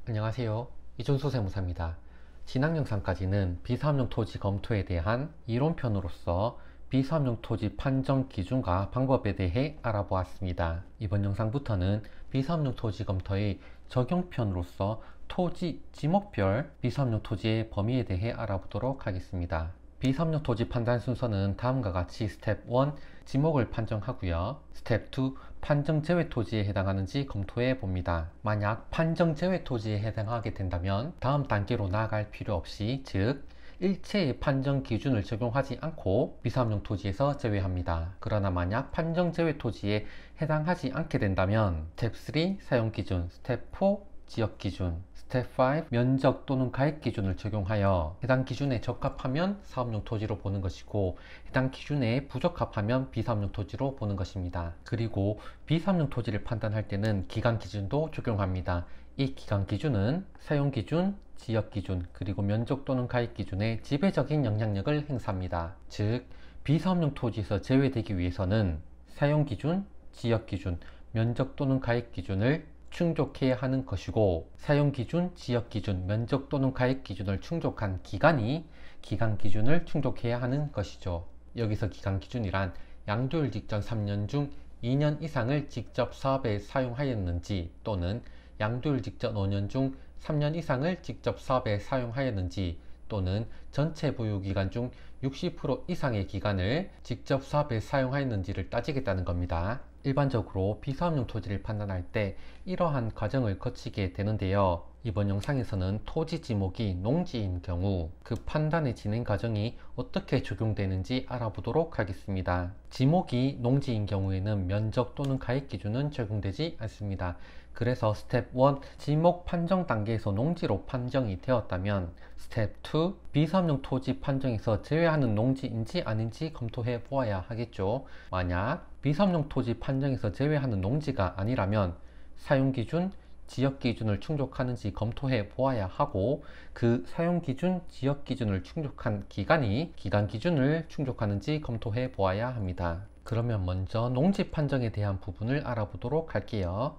안녕하세요. 이준수 세무사입니다. 지난 영상까지는 비사업용 토지 검토에 대한 이론편으로서 비사업용 토지 판정 기준과 방법에 대해 알아보았습니다. 이번 영상부터는 비사업용 토지 검토의 적용편으로서 토지 지목별 비사업용 토지의 범위에 대해 알아보도록 하겠습니다. 비사업용 토지 판단 순서는 다음과 같이 스텝 1 지목을 판정하고요. 스텝 2 판정 제외 토지에 해당하는지 검토해 봅니다. 만약 판정 제외 토지에 해당하게 된다면 다음 단계로 나아갈 필요 없이, 즉 일체의 판정 기준을 적용하지 않고 비사업용 토지에서 제외합니다. 그러나 만약 판정 제외 토지에 해당하지 않게 된다면 스텝 3 사용 기준, 스텝 4 지역 기준, 스텝 5 면적 또는 가액 기준을 적용하여 해당 기준에 적합하면 사업용 토지로 보는 것이고, 해당 기준에 부적합하면 비사업용 토지로 보는 것입니다. 그리고 비사업용 토지를 판단할 때는 기간 기준도 적용합니다. 이 기간 기준은 사용 기준, 지역 기준, 그리고 면적 또는 가액 기준에 지배적인 영향력을 행사합니다. 즉, 비사업용 토지에서 제외되기 위해서는 사용 기준, 지역 기준, 면적 또는 가액 기준을 충족해야 하는 것이고, 사용 기준, 지역 기준, 면적 또는 가액 기준을 충족한 기간이 기간 기준을 충족해야 하는 것이죠. 여기서 기간 기준이란 양도일 직전 3년 중 2년 이상을 직접 사업에 사용하였는지, 또는 양도일 직전 5년 중 3년 이상을 직접 사업에 사용하였는지, 또는 전체 보유기간 중 60% 이상의 기간을 직접 사업에 사용하였는지를 따지겠다는 겁니다. 일반적으로 비사업용 토지를 판단할 때 이러한 과정을 거치게 되는데요. 이번 영상에서는 토지 지목이 농지인 경우 그 판단의 진행 과정이 어떻게 적용되는지 알아보도록 하겠습니다. 지목이 농지인 경우에는 면적 또는 가액 기준은 적용되지 않습니다. 그래서 스텝 1 지목 판정 단계에서 농지로 판정이 되었다면 스텝 2 비사업용 토지 판정에서 제외하는 농지인지 아닌지 검토해 보아야 하겠죠. 만약 비사업용 토지 판정에서 제외하는 농지가 아니라면 사용기준, 지역기준을 충족하는지 검토해 보아야 하고, 그 사용기준, 지역기준을 충족한 기간이 기간기준을 충족하는지 검토해 보아야 합니다. 그러면 먼저 농지 판정에 대한 부분을 알아보도록 할게요.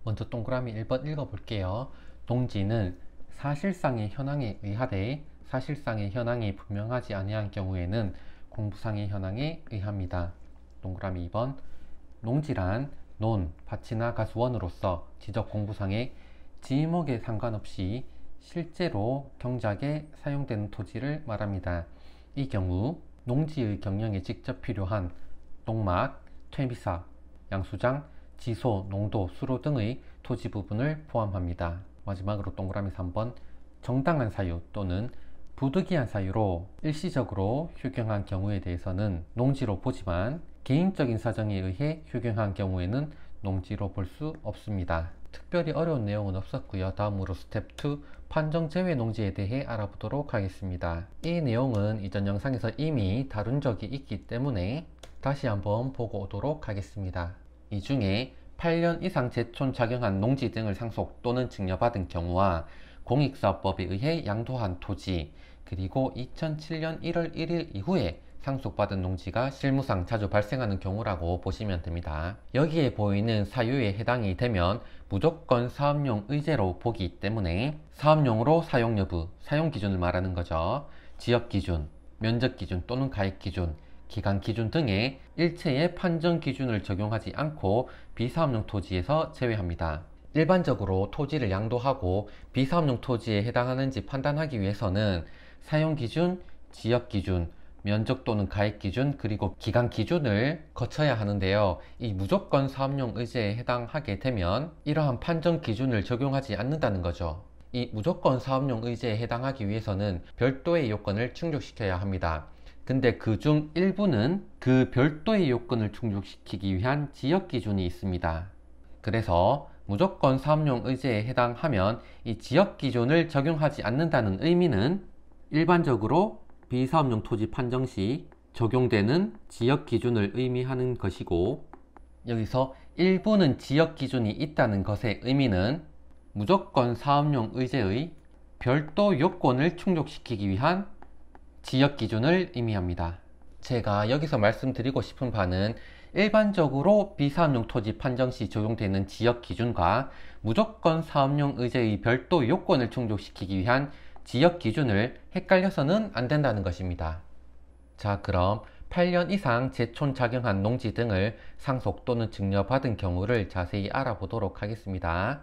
먼저 동그라미 1번 읽어볼게요. 농지는 사실상의 현황에 의하되 사실상의 현황이 분명하지 아니한 경우에는 공부상의 현황에 의합니다. 동그라미 2번 농지란 논, 밭이나 가수원으로서 지적 공부상의 지목에 상관없이 실제로 경작에 사용되는 토지를 말합니다. 이 경우 농지의 경영에 직접 필요한 농막, 퇴비사, 양수장, 지소, 농도, 수로 등의 토지 부분을 포함합니다. 마지막으로 동그라미 3번 정당한 사유 또는 부득이한 사유로 일시적으로 휴경한 경우에 대해서는 농지로 보지만 개인적인 사정에 의해 휴경한 경우에는 농지로 볼 수 없습니다. 특별히 어려운 내용은 없었고요. 다음으로 스텝 2 판정 제외 농지에 대해 알아보도록 하겠습니다. 이 내용은 이전 영상에서 이미 다룬 적이 있기 때문에 다시 한번 보고 오도록 하겠습니다. 이 중에 8년 이상 제촌 작용한 농지 등을 상속 또는 증여받은 경우와 공익사업법에 의해 양도한 토지, 그리고 2007년 1월 1일 이후에 상속받은 농지가 실무상 자주 발생하는 경우라고 보시면 됩니다. 여기에 보이는 사유에 해당이 되면 무조건 사업용 의제로 보기 때문에 사업용으로 사용 여부, 사용 기준을 말하는 거죠. 지역 기준, 면적 기준 또는 가액 기준, 기간 기준 등의 일체의 판정 기준을 적용하지 않고 비사업용 토지에서 제외합니다. 일반적으로 토지를 양도하고 비사업용 토지에 해당하는지 판단하기 위해서는 사용 기준, 지역 기준, 면적 또는 가액 기준, 그리고 기간 기준을 거쳐야 하는데요. 이 무조건 사업용 의제에 해당하게 되면 이러한 판정 기준을 적용하지 않는다는 거죠. 이 무조건 사업용 의제에 해당하기 위해서는 별도의 요건을 충족시켜야 합니다. 근데 그 중 일부는 그 별도의 요건을 충족시키기 위한 지역 기준이 있습니다. 그래서 무조건 사업용 의제에 해당하면 이 지역 기준을 적용하지 않는다는 의미는 일반적으로 비사업용 토지 판정 시 적용되는 지역 기준을 의미하는 것이고, 여기서 일부는 지역 기준이 있다는 것의 의미는 무조건 사업용 의제의 별도 요건을 충족시키기 위한 지역 기준을 의미합니다. 제가 여기서 말씀드리고 싶은 바는 일반적으로 비사업용 토지 판정 시 적용되는 지역 기준과 무조건 사업용 의제의 별도 요건을 충족시키기 위한 지역 기준을 헷갈려서는 안 된다는 것입니다. 자, 그럼 8년 이상 제촌 작용한 농지 등을 상속 또는 증여받은 경우를 자세히 알아보도록 하겠습니다.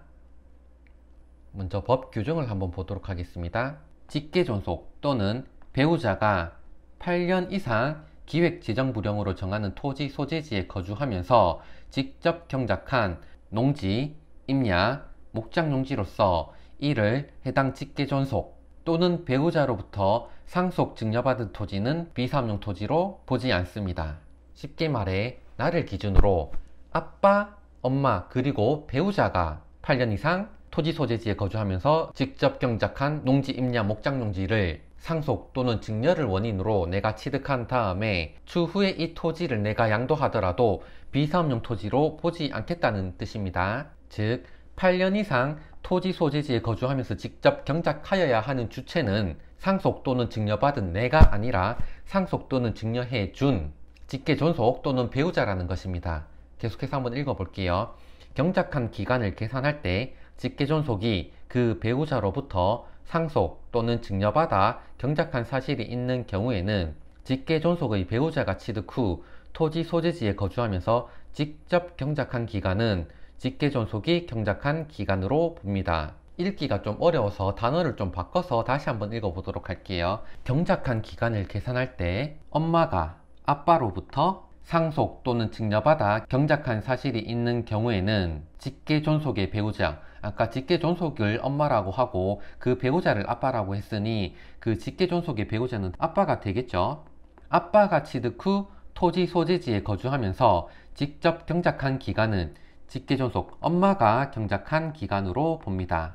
먼저 법 규정을 한번 보도록 하겠습니다. 직계존속 또는 배우자가 8년 이상 기획재정부령으로 정하는 토지 소재지에 거주하면서 직접 경작한 농지, 임야, 목장용지로서 이를 해당 직계존속 또는 배우자로부터 상속 증여받은 토지는 비사업용 토지로 보지 않습니다. 쉽게 말해 나를 기준으로 아빠, 엄마 그리고 배우자가 8년 이상 토지 소재지에 거주하면서 직접 경작한 농지, 임야, 목장용지를 상속 또는 증여를 원인으로 내가 취득한 다음에 추후에 이 토지를 내가 양도하더라도 비사업용 토지로 보지 않겠다는 뜻입니다. 즉 8년 이상 토지 소재지에 거주하면서 직접 경작하여야 하는 주체는 상속 또는 증여받은 내가 아니라 상속 또는 증여해 준 직계존속 또는 배우자라는 것입니다. 계속해서 한번 읽어볼게요. 경작한 기간을 계산할 때 직계존속이 그 배우자로부터 상속 또는 증여받아 경작한 사실이 있는 경우에는 직계존속의 배우자가 취득 후 토지 소재지에 거주하면서 직접 경작한 기간은 직계존속이 경작한 기간으로 봅니다. 읽기가 좀 어려워서 단어를 좀 바꿔서 다시 한번 읽어보도록 할게요. 경작한 기간을 계산할 때 엄마가 아빠로부터 상속 또는 증여받아 경작한 사실이 있는 경우에는 직계존속의 배우자, 아까 직계존속을 엄마라고 하고 그 배우자를 아빠라고 했으니 그 직계존속의 배우자는 아빠가 되겠죠. 아빠가 취득 후 토지 소재지에 거주하면서 직접 경작한 기간은 직계존속 엄마가 경작한 기간으로 봅니다.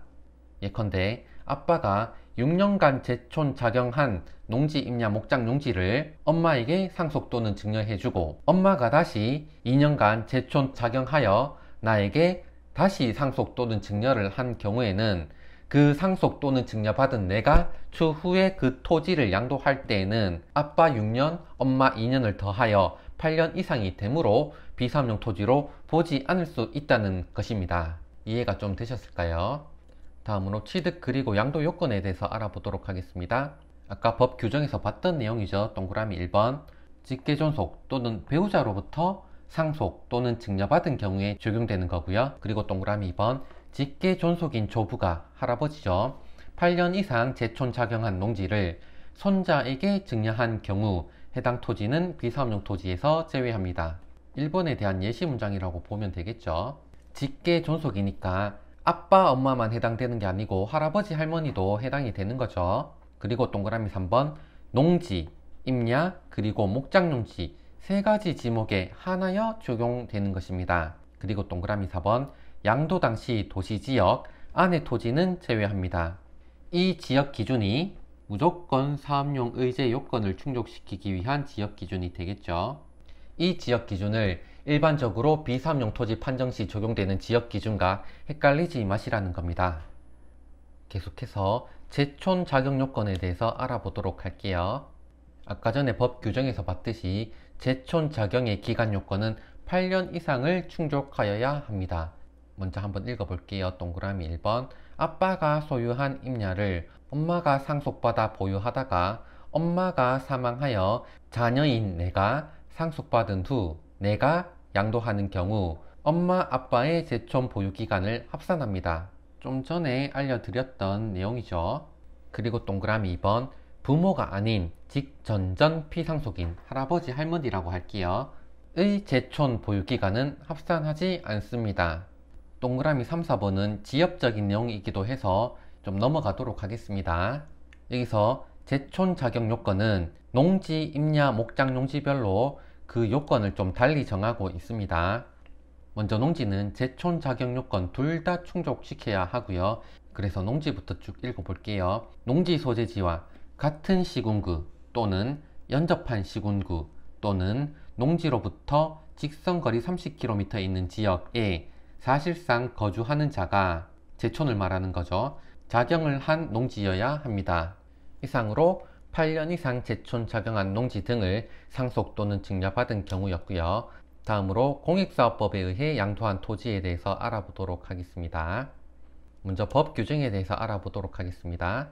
예컨대 아빠가 6년간 제촌 작용한 농지, 임야, 목장 용지를 엄마에게 상속 또는 증여해주고 엄마가 다시 2년간 제촌 작용하여 나에게 다시 상속 또는 증여를 한 경우에는 그 상속 또는 증여받은 내가 추후에 그 토지를 양도할 때에는 아빠 6년, 엄마 2년을 더하여 8년 이상이 되므로 비사업용 토지로 보지 않을 수 있다는 것입니다. 이해가 좀 되셨을까요? 다음으로 취득 그리고 양도 요건에 대해서 알아보도록 하겠습니다. 아까 법 규정에서 봤던 내용이죠. 동그라미 1번 직계존속 또는 배우자로부터 상속 또는 증여받은 경우에 적용되는 거고요. 그리고 동그라미 2번 직계존속인 조부가 할아버지죠. 8년 이상 제촌 작용한 농지를 손자에게 증여한 경우 해당 토지는 비사업용 토지에서 제외합니다. 1번에 대한 예시 문장이라고 보면 되겠죠. 직계존속이니까 아빠, 엄마만 해당되는 게 아니고 할아버지, 할머니도 해당이 되는 거죠. 그리고 동그라미 3번 농지, 임야, 그리고 목장용지 세 가지 지목에 하나여 적용되는 것입니다. 그리고 동그라미 4번 양도 당시 도시지역 안의 토지는 제외합니다. 이 지역 기준이 무조건 사업용 의제 요건을 충족시키기 위한 지역 기준이 되겠죠. 이 지역 기준을 일반적으로 비사업용 토지 판정 시 적용되는 지역 기준과 헷갈리지 마시라는 겁니다. 계속해서 제촌 작용 요건에 대해서 알아보도록 할게요. 아까 전에 법 규정에서 봤듯이 제촌 작용의 기간 요건은 8년 이상을 충족하여야 합니다. 먼저 한번 읽어볼게요. 동그라미 1번 아빠가 소유한 임야를 엄마가 상속받아 보유하다가 엄마가 사망하여 자녀인 내가 상속받은 후 내가 양도하는 경우 엄마 아빠의 제촌 보유기간을 합산합니다. 좀 전에 알려드렸던 내용이죠. 그리고 동그라미 2번 부모가 아닌 직전전 피상속인 할아버지 할머니라고 할게요. 의 제촌 보유기간은 합산하지 않습니다. 동그라미 3, 4번은 지엽적인 내용이기도 해서 좀 넘어가도록 하겠습니다. 여기서 제촌 작용 요건은 농지, 임야, 목장 용지별로 그 요건을 좀 달리 정하고 있습니다. 먼저 농지는 제촌 작용 요건 둘 다 충족시켜야 하고요. 그래서 농지부터 쭉 읽어볼게요. 농지 소재지와 같은 시군구 또는 연접한 시군구 또는 농지로부터 직선거리 30km 있는 지역에 사실상 거주하는 자가 제촌을 말하는 거죠. 작용을 한 농지여야 합니다. 이상으로 8년 이상 제촌 작용한 농지 등을 상속 또는 증여받은 경우였고요. 다음으로 공익사업법에 의해 양도한 토지에 대해서 알아보도록 하겠습니다. 먼저 법 규정에 대해서 알아보도록 하겠습니다.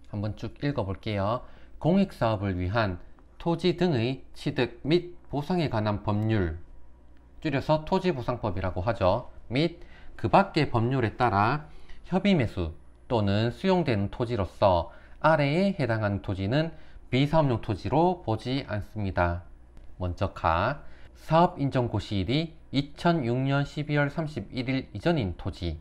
한번 쭉 읽어볼게요. 공익사업을 위한 토지 등의 취득 및 보상에 관한 법률, 줄여서 토지보상법이라고 하죠. 및 그 밖의 법률에 따라 협의매수 또는 수용되는 토지로서 아래에 해당하는 토지는 비사업용 토지로 보지 않습니다. 먼저 가, 사업인정고시일이 2006년 12월 31일 이전인 토지,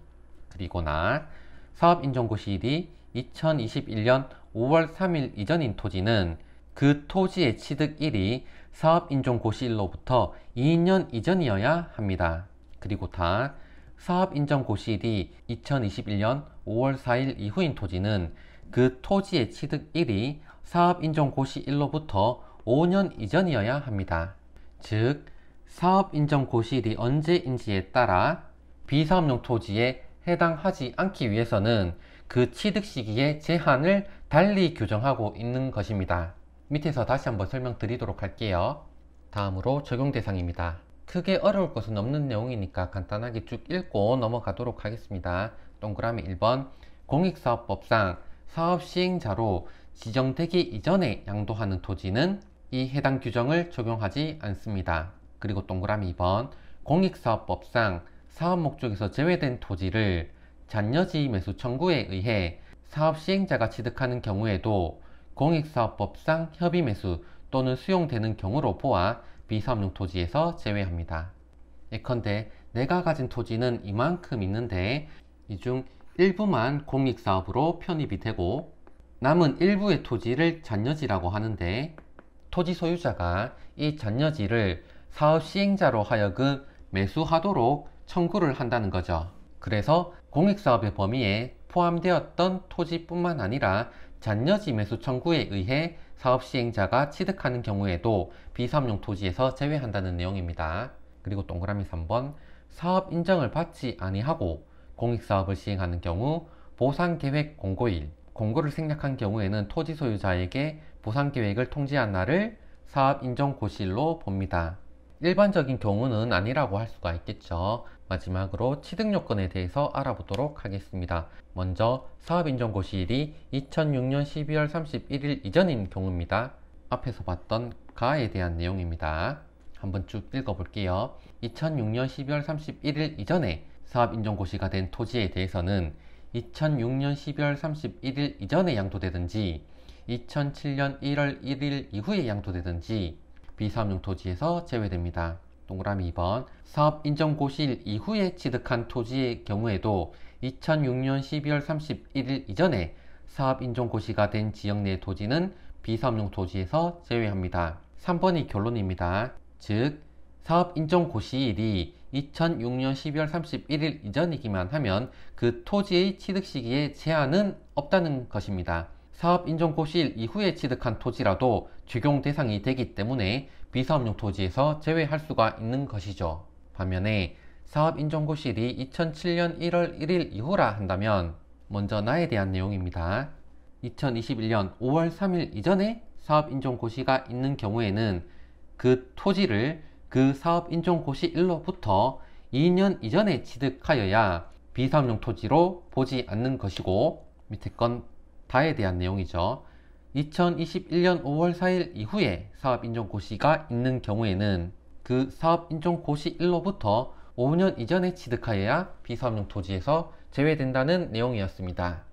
그리고 나, 사업인정고시일이 2021년 5월 3일 이전인 토지는 그 토지의 취득일이 사업인정고시일로부터 2년 이전이어야 합니다. 그리고 다, 사업인정고시일이 2021년 5월 4일 이후인 토지는 그 토지의 취득일이 사업인정고시일로부터 5년 이전이어야 합니다. 즉, 사업인정고시일이 언제인지에 따라 비사업용 토지에 해당하지 않기 위해서는 그 취득 시기의 제한을 달리 규정하고 있는 것입니다. 밑에서 다시 한번 설명드리도록 할게요. 다음으로 적용 대상입니다. 크게 어려울 것은 없는 내용이니까 간단하게 쭉 읽고 넘어가도록 하겠습니다. 동그라미 1번, 공익사업법상 사업시행자로 지정되기 이전에 양도하는 토지는 이 해당 규정을 적용하지 않습니다. 그리고 동그라미 2번, 공익사업법상 사업 목적에서 제외된 토지를 잔여지 매수 청구에 의해 사업시행자가 취득하는 경우에도 공익사업법상 협의매수 또는 수용되는 경우로 보아 비사업용 토지에서 제외합니다. 예컨대 내가 가진 토지는 이만큼 있는데 이 중 일부만 공익사업으로 편입이 되고 남은 일부의 토지를 잔여지라고 하는데 토지 소유자가 이 잔여지를 사업시행자로 하여금 매수하도록 청구를 한다는 거죠. 그래서 공익사업의 범위에 포함되었던 토지뿐만 아니라 잔여지 매수 청구에 의해 사업시행자가 취득하는 경우에도 비사업용 토지에서 제외한다는 내용입니다. 그리고 동그라미 3번, 사업 인정을 받지 아니하고 공익사업을 시행하는 경우 보상계획 공고일, 공고를 생략한 경우에는 토지 소유자에게 보상계획을 통지한 날을 사업인정고시일로 봅니다. 일반적인 경우는 아니라고 할 수가 있겠죠. 마지막으로 취득요건에 대해서 알아보도록 하겠습니다. 먼저 사업인정고시일이 2006년 12월 31일 이전인 경우입니다. 앞에서 봤던 가에 대한 내용입니다. 한번 쭉 읽어볼게요. 2006년 12월 31일 이전에 사업인정고시가 된 토지에 대해서는 2006년 12월 31일 이전에 양도되든지 2007년 1월 1일 이후에 양도되든지 비사업용 토지에서 제외됩니다. 동그라미 2번, 사업인정고시일 이후에 취득한 토지의 경우에도 2006년 12월 31일 이전에 사업인정고시가 된 지역 내 토지는 비사업용 토지에서 제외합니다. 3번이 결론입니다. 즉, 사업인정고시일이 2006년 12월 31일 이전이기만 하면 그 토지의 취득 시기에 제한은 없다는 것입니다. 사업인정고시일 이후에 취득한 토지라도 적용 대상이 되기 때문에 비사업용 토지에서 제외할 수가 있는 것이죠. 반면에 사업인정고시일이 2007년 1월 1일 이후라 한다면 먼저 나에 대한 내용입니다. 2021년 5월 3일 이전에 사업인정고시가 있는 경우에는 그 토지를 그 사업인정고시일로부터 2년 이전에 취득하여야 비사업용 토지로 보지 않는 것이고, 밑에 건 다에 대한 내용이죠. 2021년 5월 4일 이후에 사업인정고시가 있는 경우에는 그 사업인정고시일로부터 5년 이전에 취득하여야 비사업용 토지에서 제외된다는 내용이었습니다.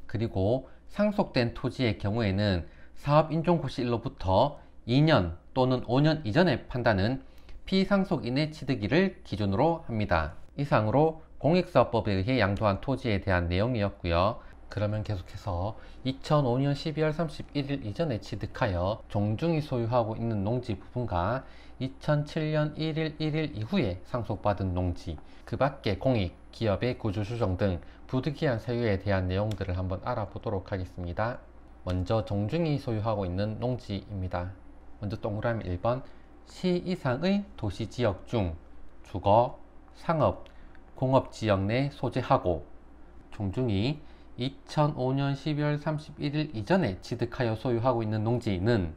그리고 상속된 토지의 경우에는 사업인정고시일로부터 2년 또는 5년 이전의 판단은 피상속인의 취득일을 기준으로 합니다. 이상으로 공익사업법에 의해 양도한 토지에 대한 내용이었고요. 그러면 계속해서 2005년 12월 31일 이전에 취득하여 종중이 소유하고 있는 농지 부분과 2007년 1일 1일 이후에 상속받은 농지, 그 밖의 공익, 기업의 구조조정 등 부득이한 사유에 대한 내용들을 한번 알아보도록 하겠습니다. 먼저 종중이 소유하고 있는 농지입니다. 먼저 동그라미 1번, 시 이상의 도시지역 중 주거, 상업, 공업지역 내 소재하고 종중이 2005년 12월 31일 이전에 취득하여 소유하고 있는 농지는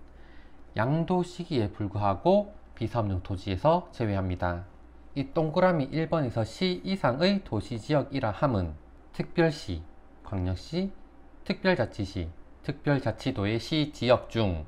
양도 시기에 불구하고 비사업용 토지에서 제외합니다. 이 동그라미 1번에서 시 이상의 도시지역이라 함은 특별시, 광역시, 특별자치시, 특별자치도의 시지역 중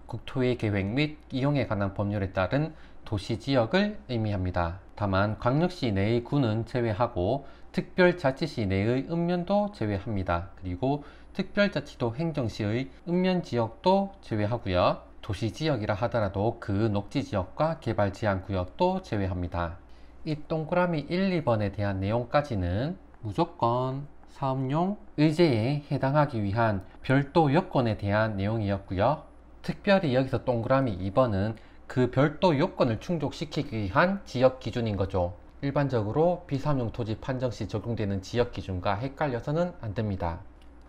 국토의 계획 및 이용에 관한 법률에 따른 도시지역을 의미합니다. 다만 광역시 내의 구는 제외하고 특별자치시 내의 읍면도 제외합니다. 그리고 특별자치도 행정시의 읍면지역도 제외하고요. 도시지역이라 하더라도 그 녹지지역과 개발제한구역도 제외합니다. 이 동그라미 1, 2번에 대한 내용까지는 무조건 사업용 의제에 해당하기 위한 별도 요건에 대한 내용이었고요. 특별히 여기서 동그라미 2번은 그 별도 요건을 충족시키기 위한 지역 기준인 거죠. 일반적으로 비사업용 토지 판정 시 적용되는 지역 기준과 헷갈려서는 안 됩니다.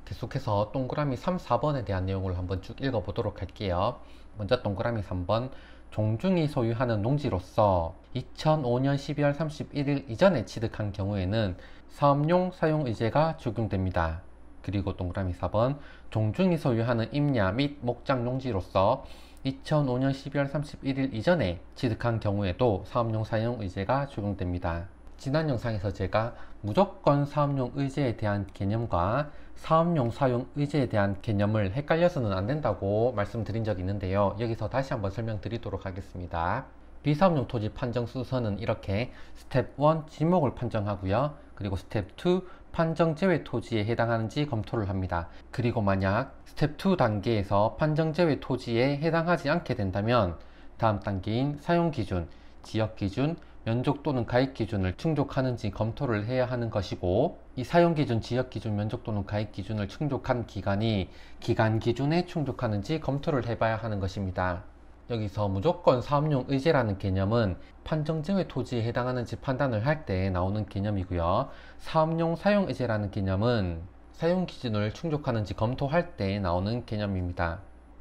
계속해서 동그라미 3, 4번에 대한 내용을 한번 쭉 읽어보도록 할게요. 먼저 동그라미 3번, 종중이 소유하는 농지로서 2005년 12월 31일 이전에 취득한 경우에는 사업용 사용의제가 적용됩니다. 그리고 동그라미 4번, 종중이 소유하는 임야 및 목장 농지로서 2005년 12월 31일 이전에 취득한 경우에도 사업용 사용의제가 적용됩니다. 지난 영상에서 제가 무조건 사업용 의제에 대한 개념과 사업용 사용 의제에 대한 개념을 헷갈려서는 안 된다고 말씀드린 적이 있는데요. 여기서 다시 한번 설명드리도록 하겠습니다. 비사업용 토지 판정 순서는 이렇게 스텝 1 지목을 판정하고요. 그리고 스텝 2 판정 제외 토지에 해당하는지 검토를 합니다. 그리고 만약 스텝 2 단계에서 판정 제외 토지에 해당하지 않게 된다면 다음 단계인 사용 기준, 지역 기준, 면적 또는 가입 기준을 충족하는지 검토를 해야 하는 것이고, 이 사용 기준, 지역 기준, 면적 또는 가입 기준을 충족한 기간이 기간 기준에 충족하는지 검토를 해봐야 하는 것입니다. 여기서 무조건 사업용 의제라는 개념은 판정 제외 토지에 해당하는지 판단을 할 때 나오는 개념이고요. 사업용 사용 의제라는 개념은 사용 기준을 충족하는지 검토할 때 나오는 개념입니다.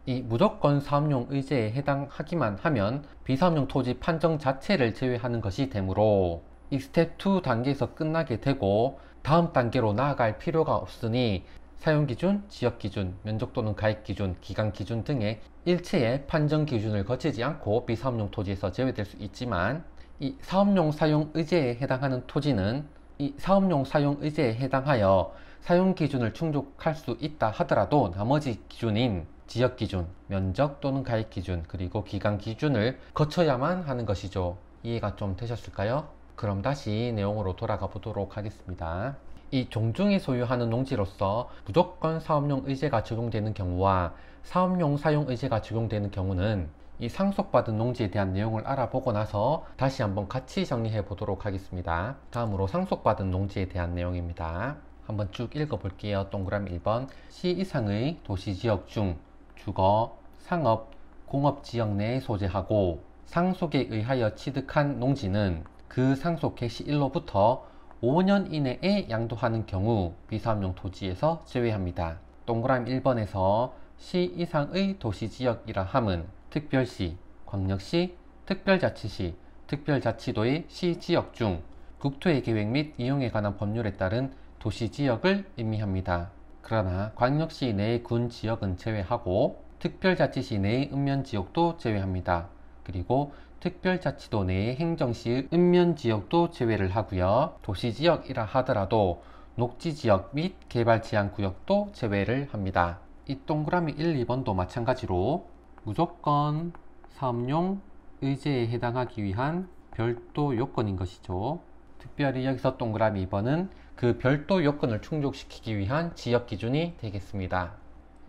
이 무조건 사업용 의제에 해당하기만 하면 비사업용 토지 판정 자체를 제외하는 것이 되므로 이 스텝 2 단계에서 끝나게 되고 다음 단계로 나아갈 필요가 없으니 사용기준, 지역기준, 면적 또는 가입기준, 기간기준 등의 일체의 판정 기준을 거치지 않고 비사업용 토지에서 제외될 수 있지만, 이 사업용 사용 의제에 해당하는 토지는 이 사업용 사용 의제에 해당하여 사용 기준을 충족할 수 있다 하더라도 나머지 기준인 지역 기준, 면적 또는 가입 기준, 그리고 기간 기준을 거쳐야만 하는 것이죠. 이해가 좀 되셨을까요? 그럼 다시 내용으로 돌아가 보도록 하겠습니다. 이 종중이 소유하는 농지로서 무조건 사업용 의제가 적용되는 경우와 사업용 사용 의제가 적용되는 경우는 이 상속받은 농지에 대한 내용을 알아보고 나서 다시 한번 같이 정리해 보도록 하겠습니다. 다음으로 상속받은 농지에 대한 내용입니다. 한번 쭉 읽어 볼게요. 동그라미 1번, 시 이상의 도시지역 중 주거, 상업, 공업지역 내에 소재하고 상속에 의하여 취득한 농지는 그 상속 개시일로부터 5년 이내에 양도하는 경우 비사업용 토지에서 제외합니다. 동그라미 1번에서 시 이상의 도시지역이라 함은 특별시, 광역시, 특별자치시, 특별자치도의 시지역 중 국토의 계획 및 이용에 관한 법률에 따른 도시지역을 의미합니다. 그러나 광역시 내의 군 지역은 제외하고 특별자치시 내의 읍면지역도 제외합니다. 그리고 특별자치도 내의 행정시의 읍면지역도 제외를 하고요. 도시지역이라 하더라도 녹지지역 및 개발제한구역도 제외를 합니다. 이 동그라미 1, 2번도 마찬가지로 무조건 사업용 의제에 해당하기 위한 별도 요건인 것이죠. 특별히 여기서 동그라미 2번은 그 별도 요건을 충족시키기 위한 지역 기준이 되겠습니다.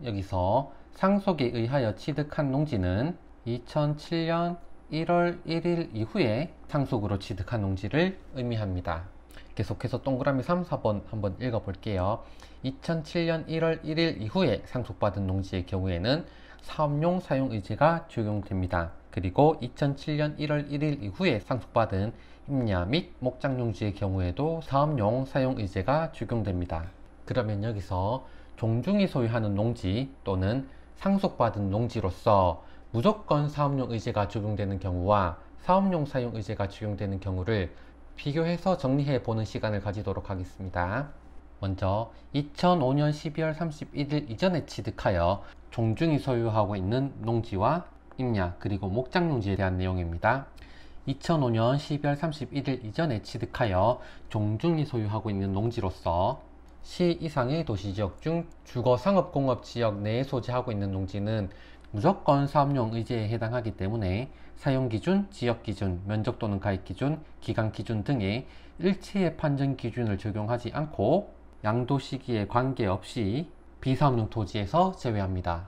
여기서 상속에 의하여 취득한 농지는 2007년 1월 1일 이후에 상속으로 취득한 농지를 의미합니다. 계속해서 동그라미 3, 4번 한번 읽어볼게요. 2007년 1월 1일 이후에 상속받은 농지의 경우에는 사업용 사용의제가 적용됩니다. 그리고 2007년 1월 1일 이후에 상속받은 임야 및 목장용지의 경우에도 사업용 사용의제가 적용됩니다. 그러면 여기서 종중이 소유하는 농지 또는 상속받은 농지로서 무조건 사업용 의제가 적용되는 경우와 사업용 사용 의제가 적용되는 경우를 비교해서 정리해 보는 시간을 가지도록 하겠습니다. 먼저 2005년 12월 31일 이전에 취득하여 종중이 소유하고 있는 농지와 임야, 그리고 목장용지에 대한 내용입니다. 2005년 12월 31일 이전에 취득하여 종중이 소유하고 있는 농지로서 시 이상의 도시지역 중 주거상업공업지역 내에 소지하고 있는 농지는 무조건 사업용 의제에 해당하기 때문에 사용기준, 지역기준, 면적 또는 가액기준, 기간기준 등의 일체의 판정기준을 적용하지 않고 양도 시기에 관계없이 비사업용 토지에서 제외합니다.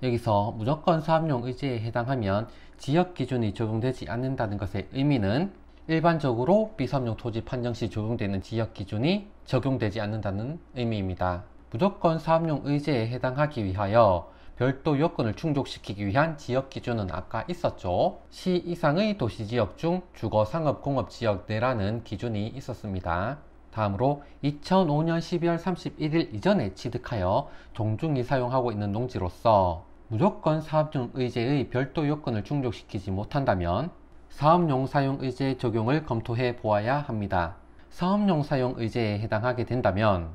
여기서 무조건 사업용 의제에 해당하면 지역기준이 적용되지 않는다는 것의 의미는 일반적으로 비사업용 토지 판정 시 적용되는 지역기준이 적용되지 않는다는 의미입니다. 무조건 사업용 의제에 해당하기 위하여 별도 요건을 충족시키기 위한 지역기준은 아까 있었죠. 시 이상의 도시지역 중 주거상업공업지역 내라는 기준이 있었습니다. 다음으로 2005년 12월 31일 이전에 취득하여 종중이 사용하고 있는 농지로서 무조건 사업용 의제의 별도 요건을 충족시키지 못한다면 사업용 사용 의제 적용을 검토해 보아야 합니다. 사업용 사용 의제에 해당하게 된다면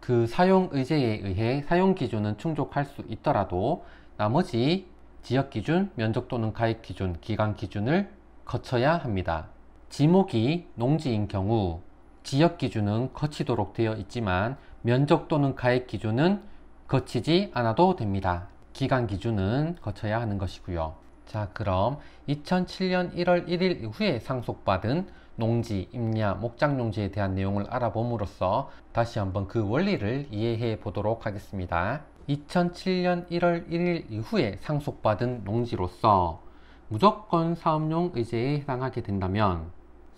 그 사용 의제에 의해 사용 기준은 충족할 수 있더라도 나머지 지역 기준, 면적 또는 가액 기준, 기간 기준을 거쳐야 합니다. 지목이 농지인 경우 지역 기준은 거치도록 되어 있지만 면적 또는 가액 기준은 거치지 않아도 됩니다. 기간 기준은 거쳐야 하는 것이고요. 자, 그럼 2007년 1월 1일 이후에 상속받은 농지, 임야, 목장용지에 대한 내용을 알아봄으로써 다시 한번 그 원리를 이해해 보도록 하겠습니다. 2007년 1월 1일 이후에 상속받은 농지로서 무조건 사업용 의제에 해당하게 된다면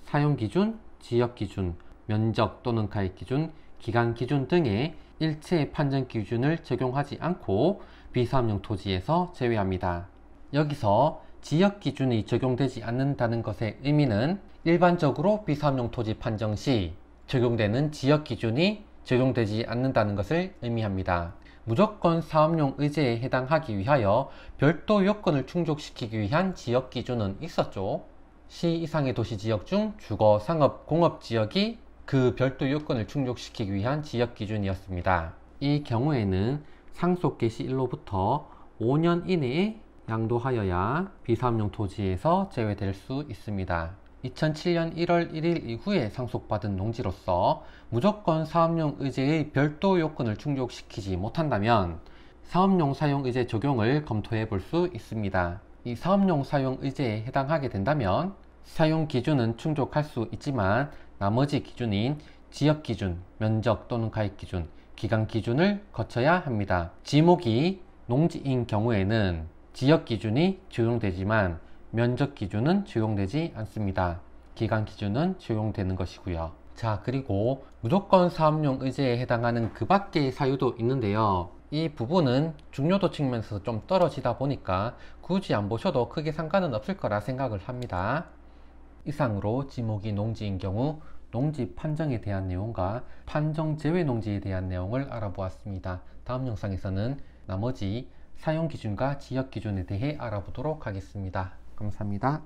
사용기준, 지역기준, 면적 또는 가액기준, 기간기준 등의 일체의 판정기준을 적용하지 않고 비사업용 토지에서 제외합니다. 여기서 지역기준이 적용되지 않는다는 것의 의미는 일반적으로 비사업용 토지 판정 시 적용되는 지역기준이 적용되지 않는다는 것을 의미합니다. 무조건 사업용 의제에 해당하기 위하여 별도 요건을 충족시키기 위한 지역기준은 있었죠. 시 이상의 도시지역 중 주거, 상업, 공업지역이 그 별도 요건을 충족시키기 위한 지역기준이었습니다. 이 경우에는 상속 개시일로부터 5년 이내에 양도하여야 비사업용 토지에서 제외될 수 있습니다. 2007년 1월 1일 이후에 상속받은 농지로서 무조건 사업용 의제의 별도 요건을 충족시키지 못한다면 사업용 사용 의제 적용을 검토해 볼 수 있습니다. 이 사업용 사용 의제에 해당하게 된다면 사용 기준은 충족할 수 있지만 나머지 기준인 지역 기준, 면적 또는 가액 기준, 기간 기준을 거쳐야 합니다. 지목이 농지인 경우에는 지역 기준이 적용되지만 면적 기준은 적용되지 않습니다. 기간 기준은 적용되는 것이고요. 자, 그리고 무조건 사업용 의제에 해당하는 그 밖의 사유도 있는데요. 이 부분은 중요도 측면에서 좀 떨어지다 보니까 굳이 안 보셔도 크게 상관은 없을 거라 생각을 합니다. 이상으로 지목이 농지인 경우 농지 판정에 대한 내용과 판정 제외 농지에 대한 내용을 알아보았습니다. 다음 영상에서는 나머지 사용 기준과 지역 기준에 대해 알아보도록 하겠습니다. 감사합니다.